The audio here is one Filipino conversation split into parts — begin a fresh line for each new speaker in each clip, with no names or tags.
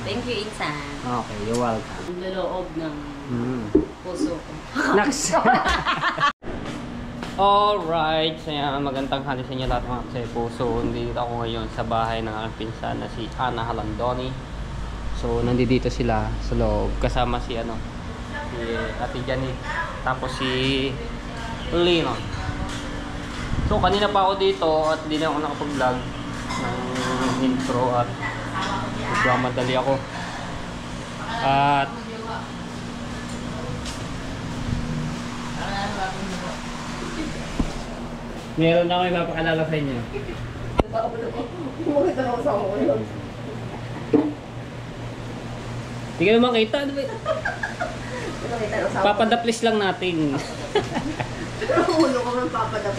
Thank you, Insan.
Okay, you're welcome.
Ang loloob ng puso ko.
Next! Alright, saya magandang hali sa inyo lahat mga puso. Nandito ako ngayon sa bahay ng aking pinsan na si Ana Halandoni. So, nandito sila sa loob. Kasama si si Ate Janet. Tapos si Lino. So, kanina pa ako dito at hindi na ako nakapag-vlog ng intro at magmamadali ako. At meron na ako ipapakalala sa inyo. Hindi ka naman kita. Papadaplis lang natin.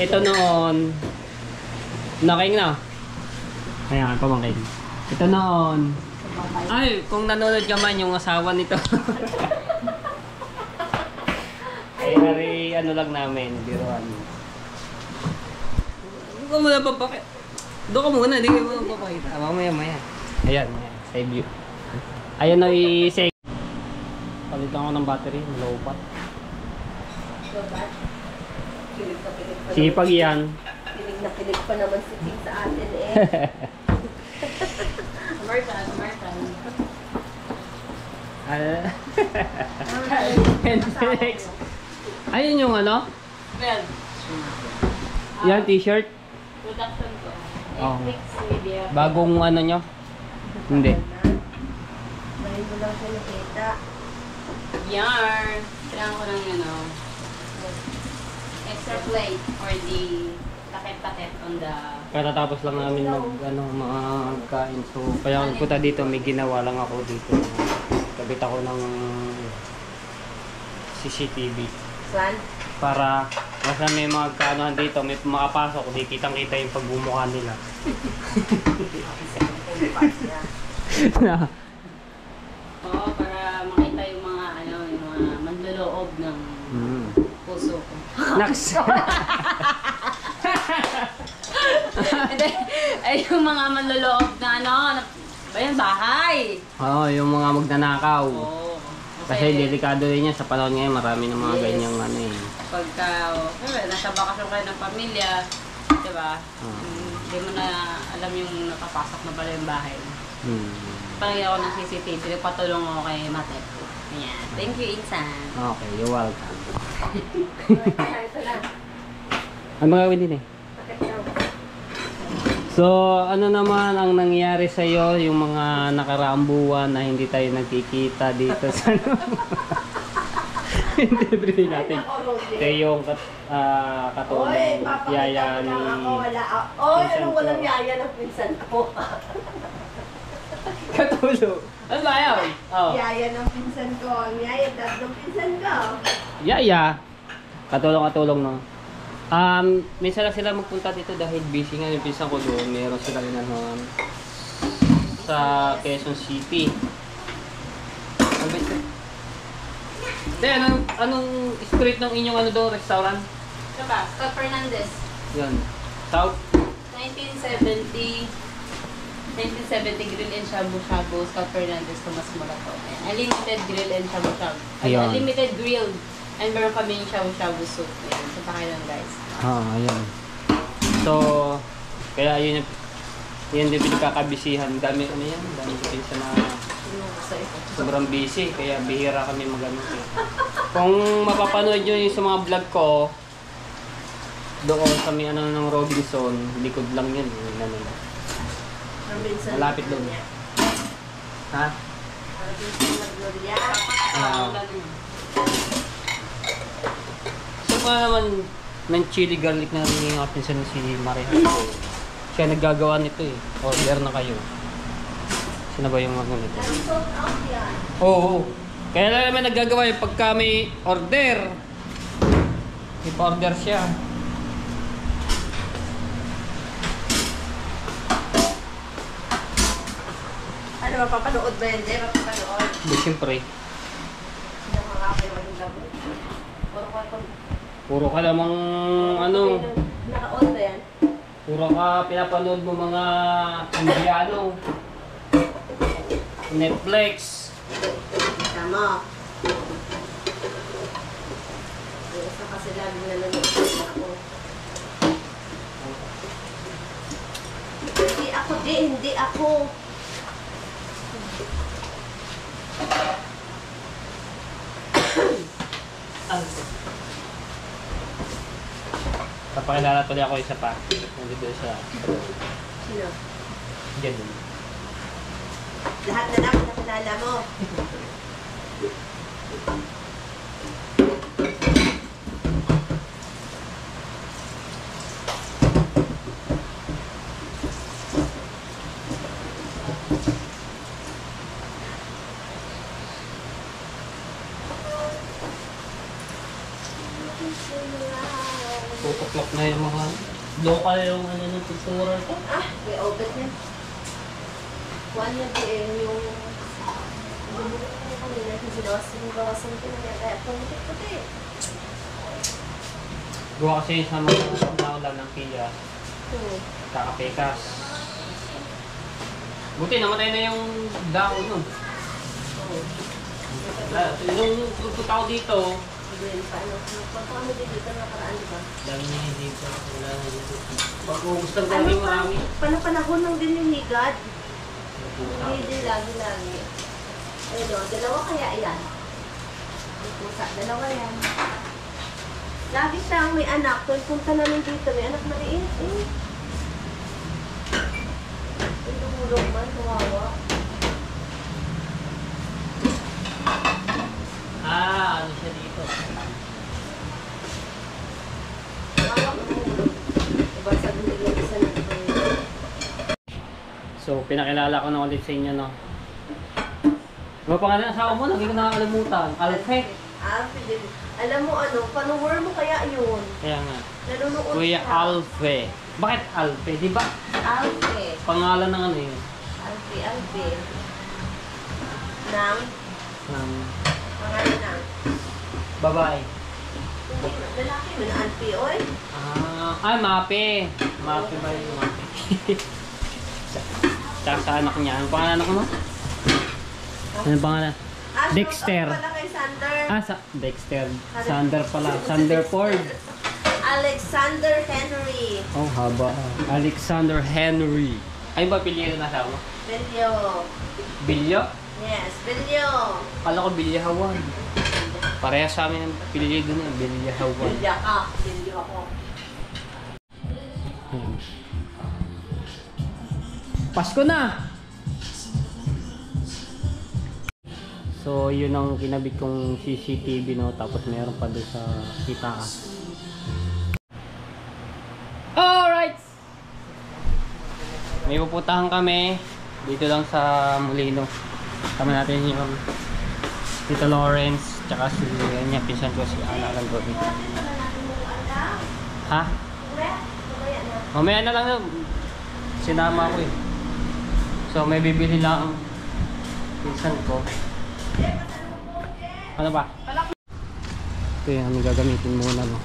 Ito noon. Naking na. Ayan, pamangkin. Ito noon. Ay, kung nanonood ka man yung asawa nito. Ay, hari, ano lang namin, biruan. Doon ka muna papakita. Doon ka muna, hindi ka muna papakita. Mamaya. Ayan, save you. Ayan na i-save. Palitan ko ng battery, low bat. Sipag yan.
Kilig na kilig pa naman si King sa atin eh.
American.
And next. Ayun yung ano?
Well,
Yan, t-shirt.
production ko.
Oh.
Netflix media.
Bagong ano nyo? Hindi.
Ngayon ko lang siya nakita.
Yarn. Kailangan ko ng extra plate for the paket on the...
Katatapos lang namin magkain. So, kaya kung punta dito, may ginawa lang ako dito. Kabit ako ng CCTV.
Saan?
Para basta may mga kaanohan dito, may makapasok, di kitang-kita yung pagbumukha nila.
Oo, para makita yung mga manloloob ng puso ko.
Next!
Hindi, ay yung mga manloloob na bahay.
Oo, yung mga magnanakaw.
Oo.
Kasi delikado rin yan sa panahon ngayon, marami ng mga ganyang
Pagka, nasa bakasyon kayo ng pamilya, di ba? Hindi mo na alam yung nakapasok na pala yung bahay. Pangin ako ng CCTV, nagpatulong ako kay Mate. Ayan. Thank you, Insan.
Okay, you're welcome.
Ito na.
Ano magawin din eh?
Bakit daw?
So, ano naman ang nangyari sa iyo yung mga nakaraang buwan na hindi tayo nagkikita dito sa hindi natin. Ito yung katulong yaya ni...
Oy, anong walang yaya ng pinsan ko?
Katulong? Ano ba yan? Oh.
Yaya ng pinsan ko. Ang yaya dad ng pinsan ko.
Yaya. Katulong no. Minsan lang sila magpunta dito dahil busy nga yung pinsan ko doon. Meron sila inanon sa Quezon City. Anong street ng inyong restaurant?
Ito ba? Scott Fernandez.
Yan. South?
1970 Grill and Shabu Shabu, Scott Fernandez, Tomas Morato. Unlimited Grill and Shabu Shabu.
Ayun.
Unlimited grilled. And meron kami yung Shabu Shabu soup. Ayan. Punta kayo lang, guys.
Ayan. So, kaya yun din pinagkakabisihan. Dami yan. Dami pinsan na sobrang busy. Kaya bihira kami magano. Kung mapapanood nyo yung sa mga vlog ko, doon sa may ng Robinson, likod lang yan. Malapit doon. Ha? So pa naman ng chili garlic na rin yung pinsan si Maria. Siya naggagawa nito eh. Order na kayo. Sino ba yung mga nito? Oo. Kaya lang naman naggagawa yung pagka may order. May pa-order siya.
Ano, mapapanood ba yun? Hindi, mapapanood.
Di siyempre.
Sino makakapanood yung gabon?
Puro ka namang
Naka-on ba yan?
puro ka pinapanood mo mga Indiano. Netflix.
Tama. Yung isa kasi lagi nanonood ako. Hindi ako.
Papakilala tuloy ako isa pa. Nandito siya.
Sino?
Diyan.
Lahat na lang nakilala mo.
Tutuklok na yung mga local yung ano ng pintura ito.
Ah, may obat niya. One na yung bumulok ko kanina, bawasan ko na kaya puti-puti.
Gawa kasi sa mga naulan ng Pia. Kakapekas. Buti namatay na yung daon nun. Nung pupunta ko dito,
Paano? Punta kami dito nakaraan, di ba?
dami niya dito. Wala na dito. Pag gusto ko yung marami.
Panahon lang din yung higad. Hindi lagi-lagi. Ayun o, dalawa kaya yan. Yung pusa, dalawa yan. Lagi siyang may anak. Kung punta namin dito, may anak na rin. Yung tumulong man, kawawa.
Ano siya dito?
Kawawa ka tumulong. Diba sabi nila isa na ito.
So, pinakilala ko na ulit sa inyo, no? Ano pangalan ng asawa mo? Lagi ko nakakalimutan. Alfe.
Alfe din. Alam mo ano, panumor mo kaya yun?
Kaya nga.
Nanunood
Kuya
siya.
Alfe. Bakit Alfe? Di ba?
Alfe.
Pangalan ng ano yun?
Alfe. Nang? Pangalan nang?
Babae.
Hindi, lalaki mo na Alfe, oy.
Ay, Mape. Mape ba yung Mape? Tsaka sa anak niya. Ano pangalan anak mo? Ano pangalan? Dexter.
Pala kay Sander.
Dexter. Sander pala. Sander Ford.
Alexander Henry.
Oh, haba. Alexander Henry. Ay ba pilihan na asawa mo?
Belyo.
Bilyo?
Yes, Belyo.
Kala ko Bilyahawan. Pareha sa amin ang pilihan doon eh. Bilyahawan.
Belya ka. Belyo ako.
Pasko na! So, yun ang kinabit kong CCTV, no? Tapos meron pa doon sa itaas. Alright! May pupuntahan kami dito lang sa Molino. Tama natin yung Tito Lawrence, tsaka si niya, pinsan ko si Ana Langoni. Ha? Mamaya na lang yun. Sinama ko eh. So may bibili lang pinsan ko. Ano ba? Ito yung aming gagamitin muna, no?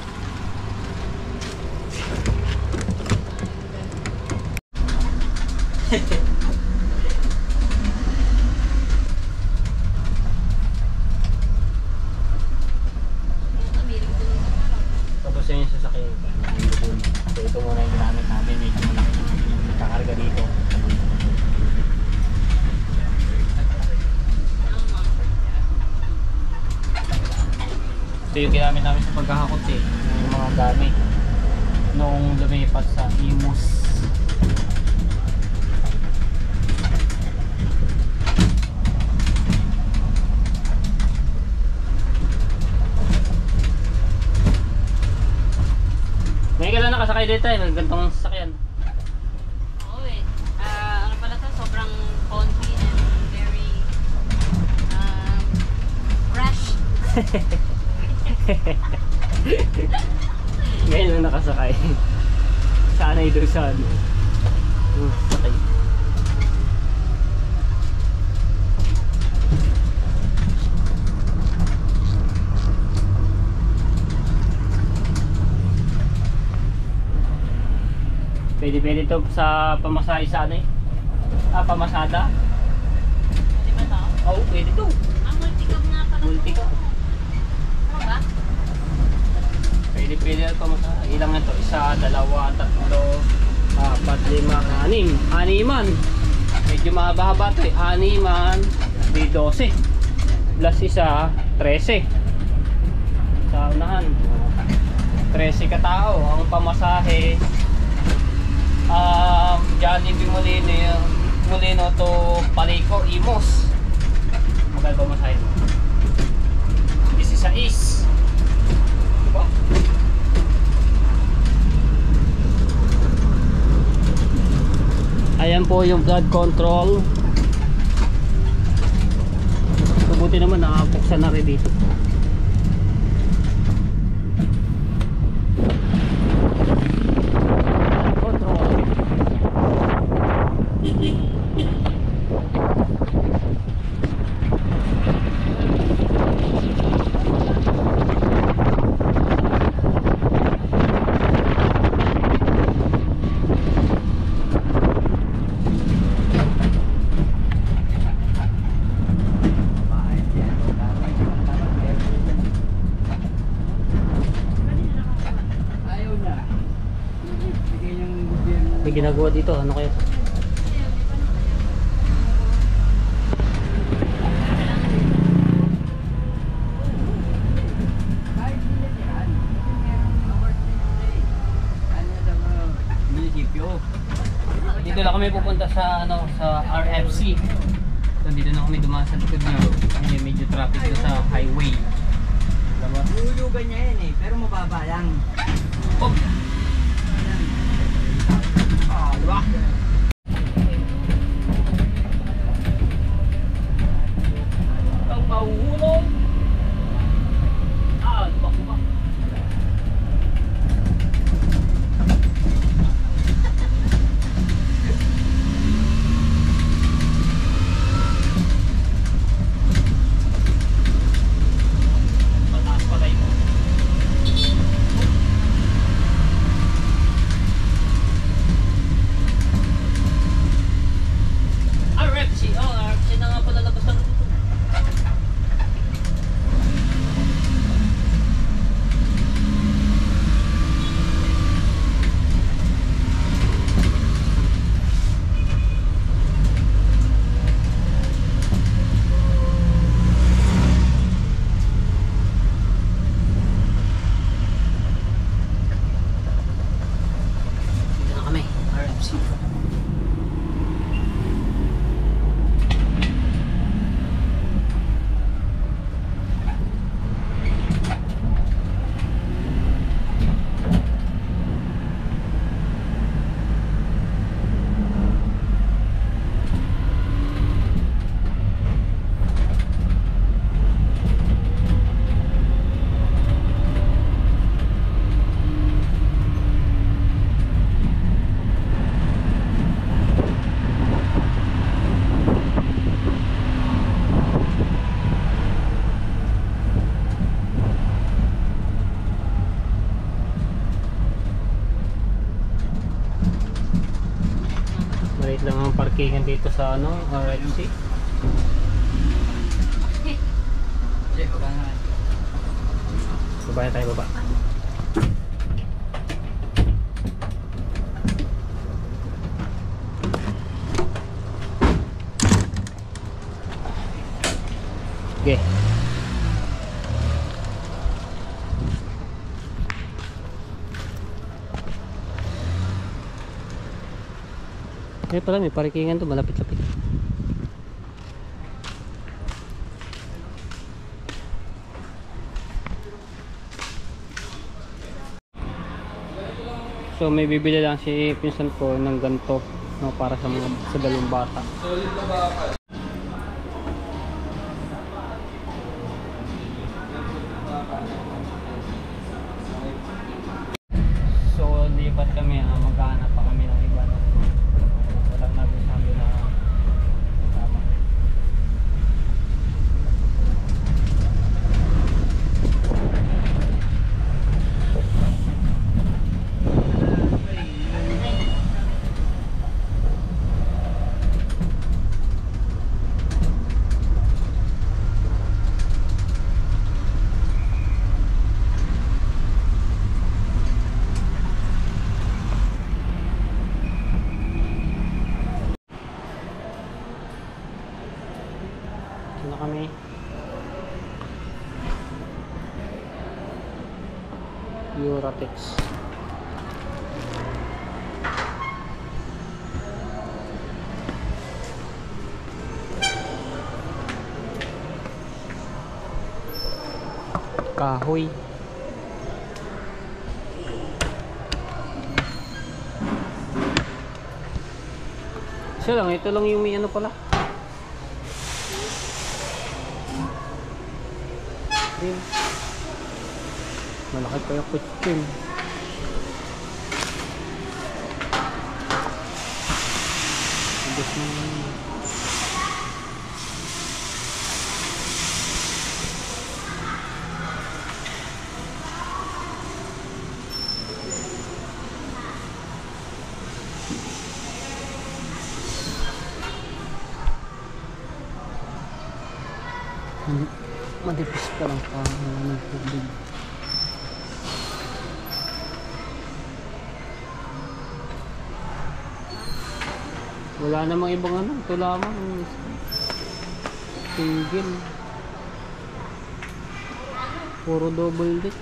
Tapos yun yung sasakyan. So ito muna yung ginamit namin. Medyo malaki yung kakarga dito. Ito yung ginamit namin sa paghahakot eh. Yung mga gamit. Noong lumipat sa Imus. May kailan nakasakay dito eh, may gantong sasakyan.
Oo eh. Ano pala to, sobrang comfy and very fresh.
Ngayon lang nakasakay. Sanay doon sa ano. Sakay. Pwede to sa pamasahe sa ano eh. Pamasada.
Di ba
pwede to.
Multicab nga pala.
Multicab.
Ano ba?
Pwede na ito. Ilang na ito? 1, 2, 3, 4, 5, 6. Animan. Medyo mahaba-haba ito eh. Animan. Di 12. Plus isa, 13. Sa unahan. 13 katao. Ang pamasahe. Jollibee Molino to Paliko, Imos. Magkano ba masahe mo? 16. Diba? Ayan po yung blood control. Mabuti naman nakapuksan na rin dito. Control. May ginagawa dito, ano kaya? Dito lang kami pupunta sa RFC. So dito na kami dumaan sa likod niya. Kasi medyo traffic na sa highway.
Hulugan niya yan eh, pero mababa lang.
Oh! Diba? Ang mahuhulog. Diba? Mataas pala ito. RFC, RFC na nga pala labas ng dito. Dito na kami, RFC. Maliit lang ang parkingan dito sa RFC.
Hindi, baba na.
Baba na tayo, baba. Okay. Eh pala may parkingan to, malapit-lapit. So may bibili lang si pinsan ko ng ganito, no, para sa mga sa dalawang bata. So lipat kami, maghahanap pa kami ng iba, no? Walang nagsasabi na tama. Saan na kami? Euratex. Kahoy. Siya lang, ito lang yung may ano pala. Rin. Malaki pa yung kutsin. Ibig na. Madipis pa lang pa ng tubig. Wala namang ibang ano, ito lamang single. Puro double deck.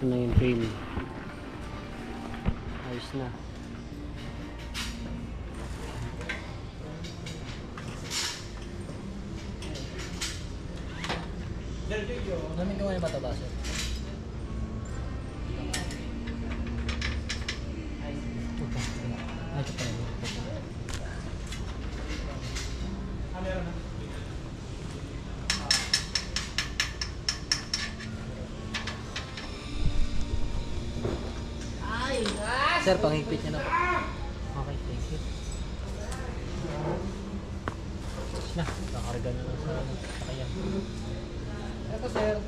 Ito na yung frame. Ayos na.
Namin ko ngayon mataba, sir. Ito pa rin. Sir, panghigpit niya na. Okay, thank you. Na, nakarga na lang sa sakyan. Ito sir,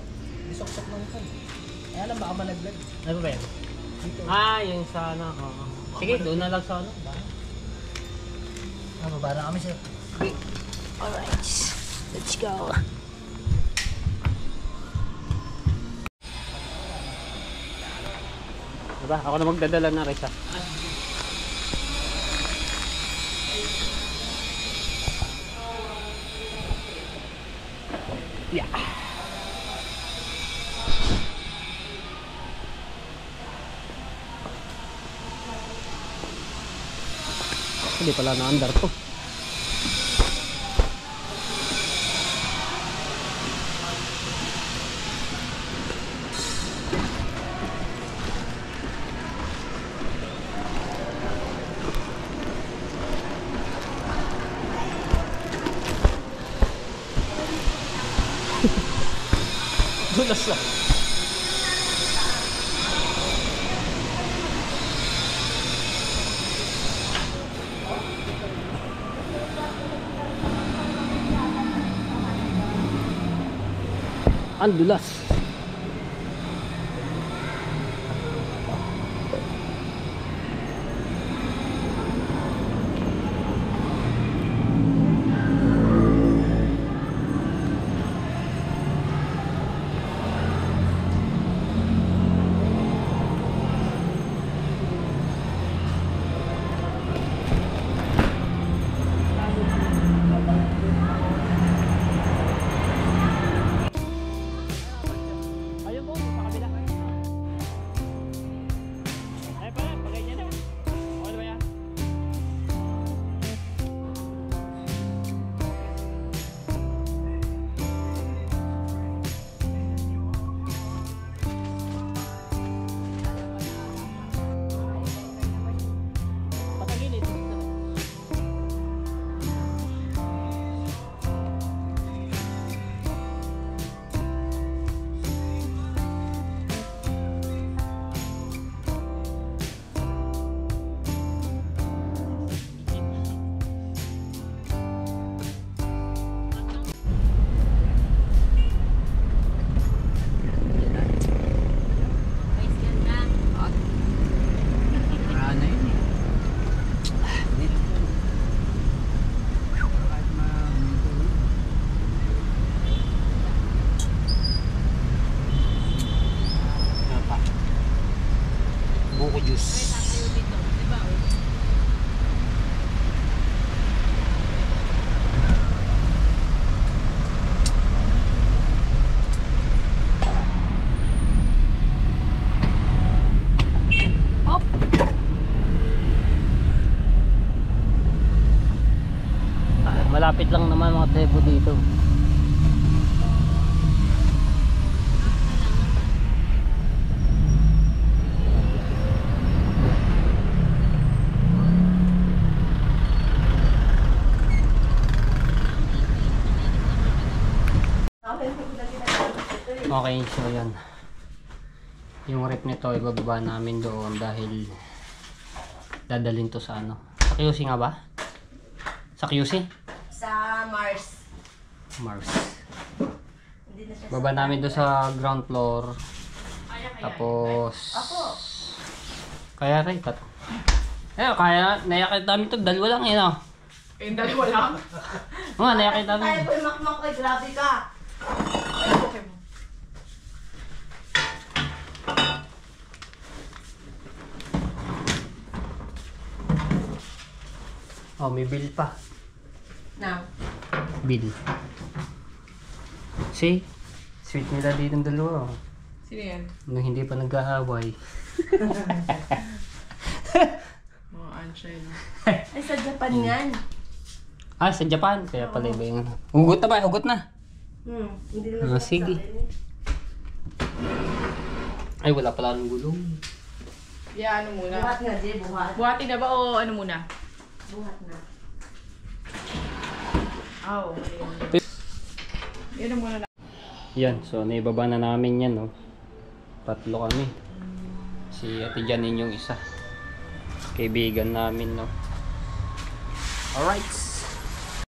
disok-sok lang ito. Kaya lang baka malaglag. Ano ba yan? Dito.
Yung sana. Sige, doon na lang sa ano.
Baba na kami sir.
Alright, let's go. Diba? Ako na magdadala na Risa. Yeah. Hindi pala na-under to. Dulas lang. Ang dulas. buko juice. Malapit lang naman mga trepo dito. Okay, so yan. Yung rep nito ibababa namin doon dahil dadalhin to sa ano. Sa QC nga ba? Sa QC?
Sa Mars.
Mars.
Hindi na siya
Baba namin doon sa ground floor. Tapos kaya rin kat. Kaya nayakit namin to, dalawa lang eh no.
Dalawa lang?
Oo, nayakit namin.
Tayo po yung makmak ko, grabe ka.
Oh, may bill pa.
Now.
Bill. See? Sweet nila dito ng dalawa.
Sino yan?
Nung hindi pa nag-aaway.
Mga Anshin.
Ay, sa Japan yan.
Ah, sa Japan. Kaya pala iba yung ano. Hugot na ba? Hugot na.
Hindi naman
Sige. Ay, wala pala ng gulong.
Yeah, ano muna?
Buhat nga, Jay, buhat.
Buhatin na ba o ano muna?
Buhat na.
Oh, okay. Yan na muna.
Yan, so naibaba na namin yan, no. Tatlo kami. Si Ate Janine yung isa. Kaibigan namin, no. Alright.